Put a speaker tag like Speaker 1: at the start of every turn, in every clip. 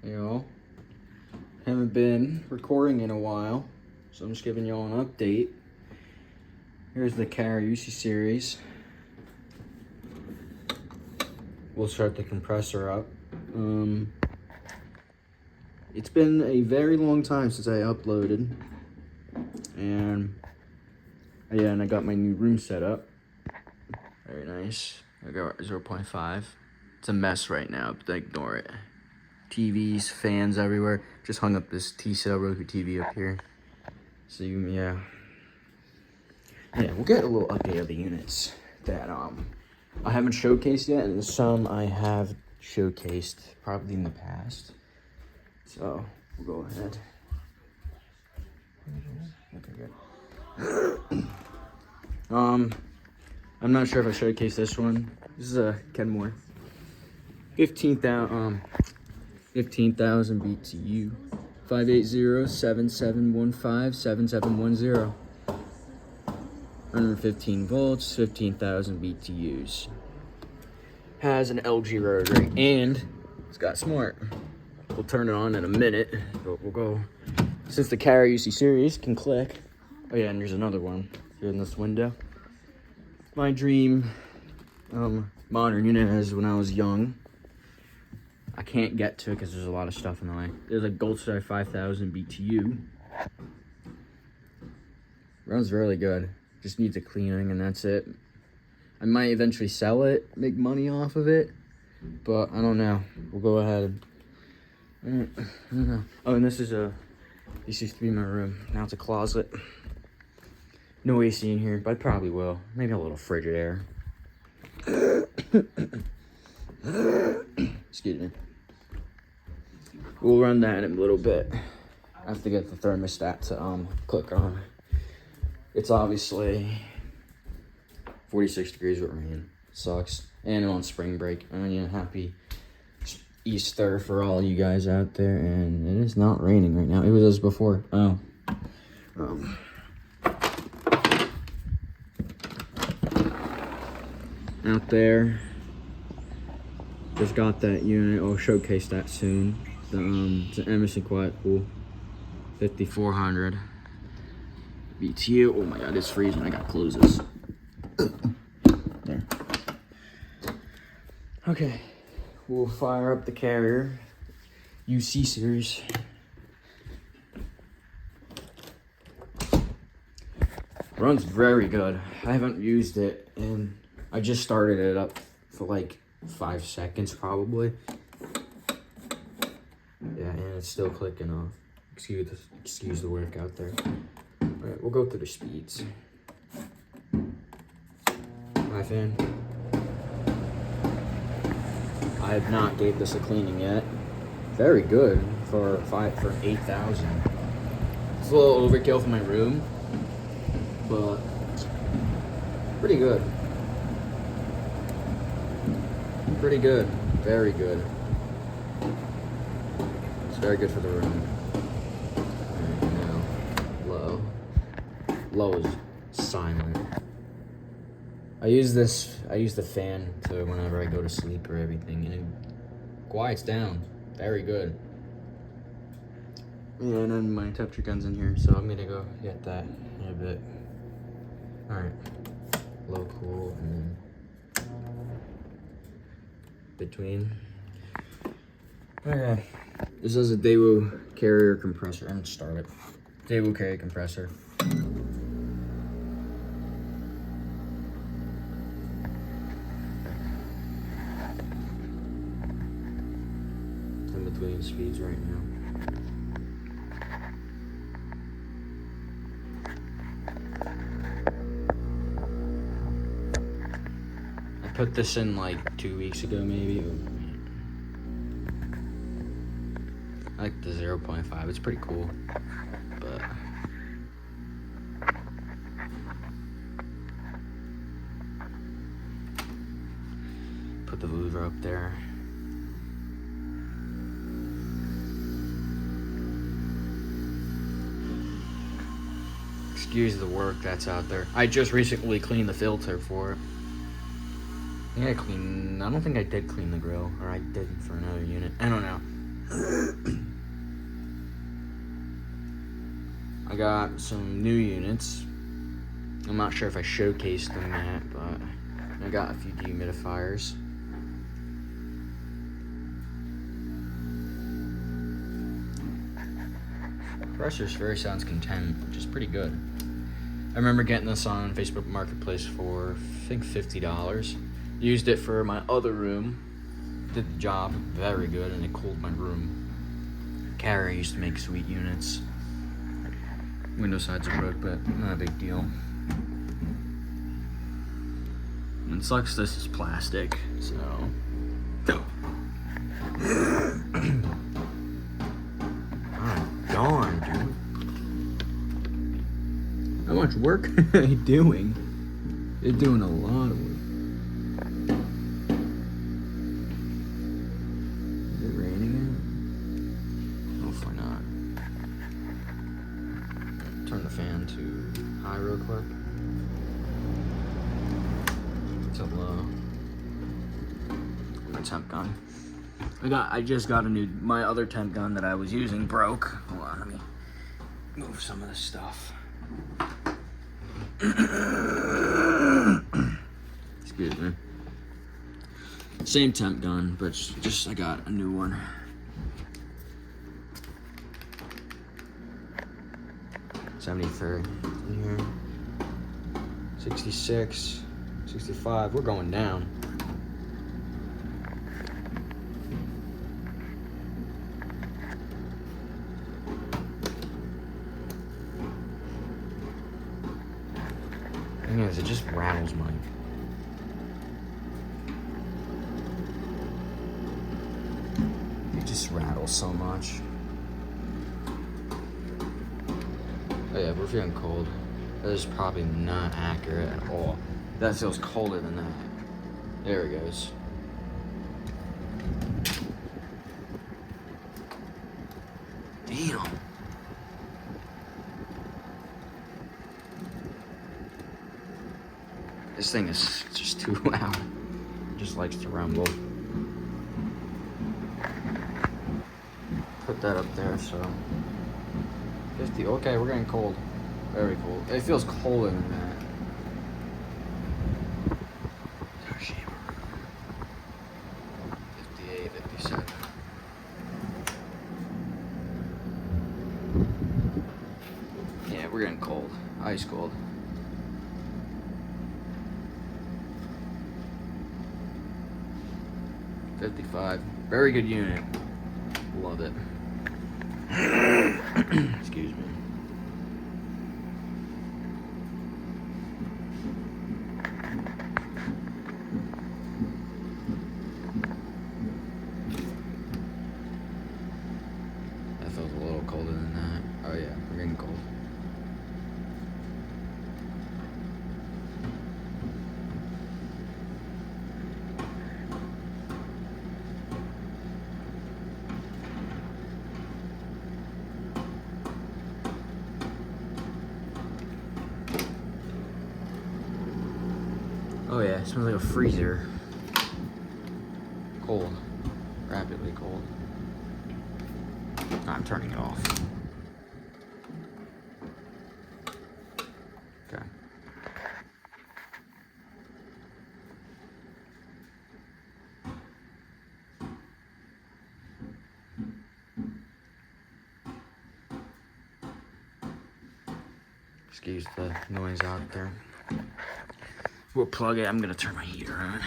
Speaker 1: You know, haven't been recording in a while, so I'm just giving y'all an update. Here's the Karaoke series. We'll start the compressor up. It's been a very long time since I uploaded, and I got my new room set up. Very nice. I got 0.5. It's a mess right now, but ignore it. TVs, fans everywhere. Just hung up this T-cell Roku TV up here. So yeah, we'll get a little update of the units that I haven't showcased yet, and some I have showcased probably in the past. So we'll go ahead. Okay, good. I'm not sure if I showcased this one. This is a Kenmore. 15,000 BTU. 580-7715-7710. 115 volts, 15,000 BTUs. Has an LG rotary, and it's got smart. We'll turn it on in a minute, but we'll go. Since the Karaoke series can click. Oh yeah, and there's another one here in this window. My dream modern unit is when I was young. I can't get to it because there's a lot of stuff in the way. There's a Gold Star 5000 BTU. Runs really good. Just needs a cleaning and that's it. I might eventually sell it, make money off of it, but I don't know. We'll go ahead. I don't know. Oh, and this used to be my room. Now it's a closet. No AC in here, but I probably will. Maybe a little frigid air. Excuse me. We'll run that in a little bit. I have to get the thermostat to click on. It's obviously 46 degrees with rain. Sucks. And I'm on spring break. I mean, happy Easter for all you guys out there. And it is not raining right now. It was as before. Oh. Out there. Just got that unit. I'll showcase that soon. It's an Emerson Quiet Cool 5400 BTU. Oh my god, it's freezing. I got closes. There. Okay, we'll fire up the carrier UC series. Runs very good. I haven't used it, and I just started it up for like 5 seconds probably. Yeah, and it's still clicking off. Excuse the work out there. Alright, we'll go through the speeds. My fan. I have not gave this a cleaning yet. Very good for 8,000. It's a little overkill for my room, but pretty good. Pretty good. Very good. It's very good for the room. Right now, low. Low is silent. I use the fan to whenever I go to sleep or everything, and it quiets down. Very good. Yeah, and then my temperature gun's in here, so I'm gonna go get that in a bit. Alright. Low, cool, and then between. Okay. This is a Daewoo carrier compressor. I'm gonna start it. Daewoo carrier compressor. In between speeds right now. I put this in like 2 weeks ago, maybe. I like the 0.5. It's pretty cool, but put the louver up there. Excuse the work that's out there. I just recently cleaned the filter for it. I don't think I did clean the grill, or I did for another unit. I don't know. got some new units. I'm not sure if I showcased them yet, but I got a few dehumidifiers. Compressor sphere sounds content, which is pretty good. I remember getting this on Facebook Marketplace for, I think, $50. Used it for my other room. Did the job very good, and it cooled my room. Carrier used to make sweet units. Window sides are broke, but not a big deal. And it sucks this is plastic, so. Oh, darn, dude. How much work are they doing? They're doing a lot of work. Is it raining out? Hopefully not. Turn the fan to high real quick. To low. My temp gun. I just got my other temp gun that I was using broke. Hold on, let me move some of this stuff. Excuse me. Same temp gun, but just I got a new one. $73 in here. 66, 65. We're going down. Thing is, it just rattles my. It just rattles so much. Oh yeah, we're feeling cold. That is probably not accurate at all. That feels colder than that. There it goes. Damn. This thing is just too loud. It just likes to rumble. Put that up there, so. 50, okay, we're getting cold. Very cold. It feels colder than that. Oh, shit. 58, 57. Yeah, we're getting cold. Ice cold. $55. Very good unit. Love it. Excuse me. That feels a little colder than that. Oh yeah, we're getting cold. Oh yeah, it smells like a freezer. Cold. Rapidly cold. I'm turning it off. Okay. Excuse the noise out there. We'll plug it. I'm gonna turn my heater on.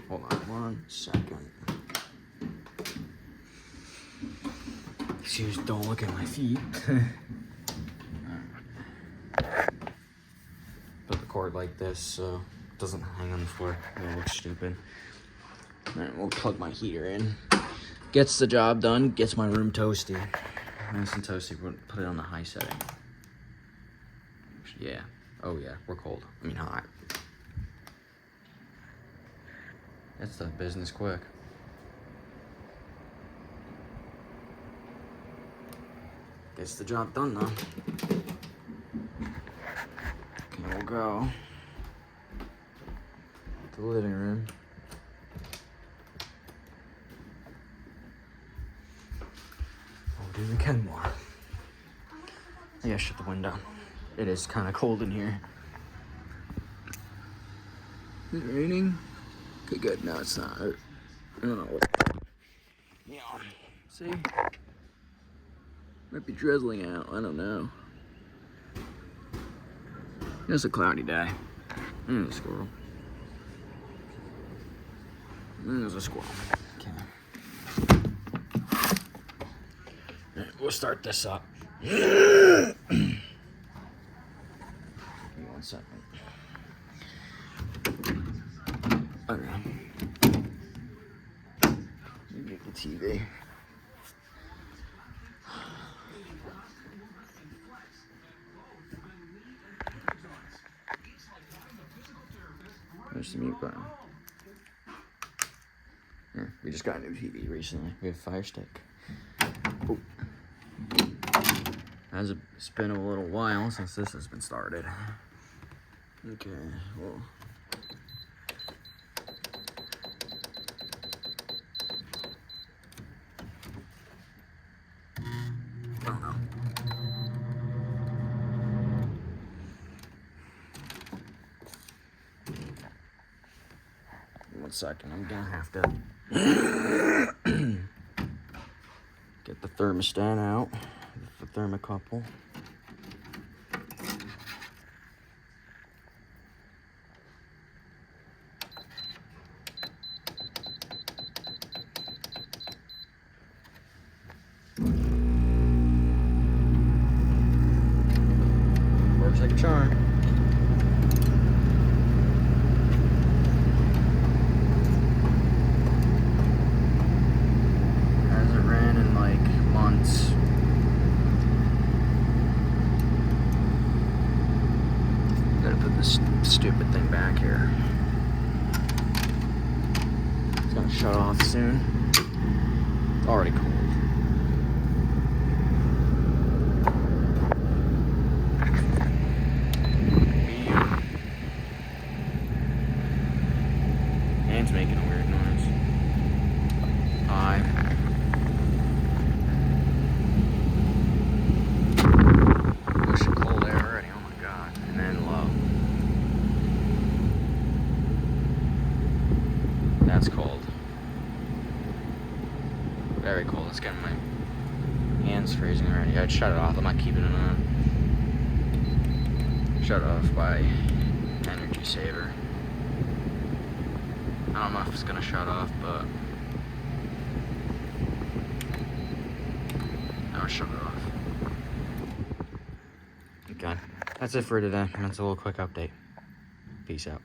Speaker 1: Hold on 1 second. Excuse, don't look at my feet. Put the cord like this so it doesn't hang on the floor. It'll look stupid. Alright, we'll plug my heater in. Gets the job done, gets my room toasty. Nice and toasty, we'll put it on the high setting. Yeah. Oh yeah, we're cold. I mean hot. That's the business quick. Gets the job done though. Okay, we'll go to the living room. do the Kenmore. I gotta shut the window. It is kind of cold in here. Is it raining? Okay, good. No, it's not. I don't know what. Yeah. See? Might be drizzling out. I don't know. It's a cloudy day. And a squirrel. And there's a squirrel. Okay. All right, we'll start this up. Give me 1 second. Okay. You get the TV. There's the mute button. Here, we just got a new TV recently. We have Fire Stick. Oh. It's been a little while since this has been started. Okay, well. I don't know. 1 second, I'm gonna have to get the thermostat out, the thermocouple. Works like a charm. Gotta put this stupid thing back here. It's gonna shut off soon. It's already cold. Hand's making a weird noise. High. Pushing cold air already, oh my god. And then low. That's cold. Very cold. It's getting my hands freezing already. I'd shut it off. I'm not keeping it on. Shut it off by energy saver. I don't know if it's gonna shut off, but I'll shut it off. Okay, that's it for today. That's a little quick update. Peace out.